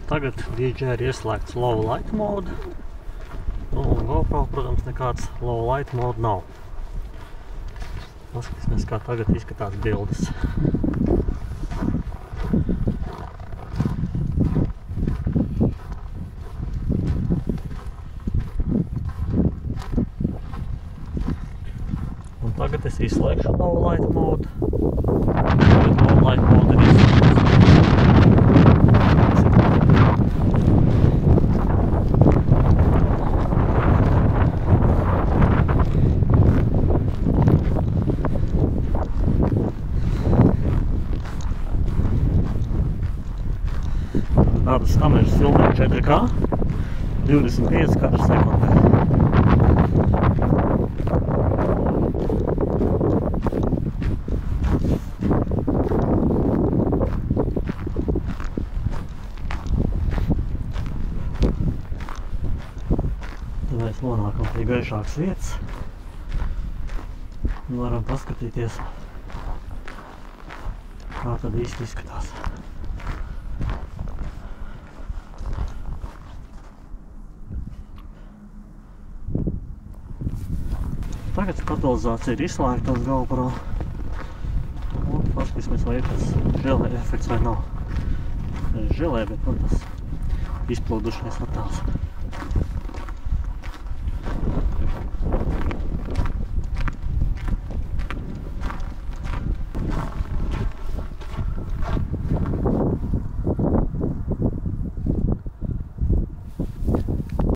Tagad DJI ir ieslēgts low light mode. Un GoPro, protams, nekāds low light mode nav. Paskatīsimies, kā tagad izskatās bildes. Un tagad es izslēgšu low light mode. Tagad low light mode ir izslēgts. Tādas kameras filmē 4K, 25 kadru sekundē. Tad mēs nonākam pie gaišākas vietas un varam paskatīties, kā tad īsti izskatās. Tagad stabilizācija ir izslēgta uz GoPro. Un paskatīsimies, vai ir tas želē efekts vai nav. Želē, bet man tas izplūdušais attēls.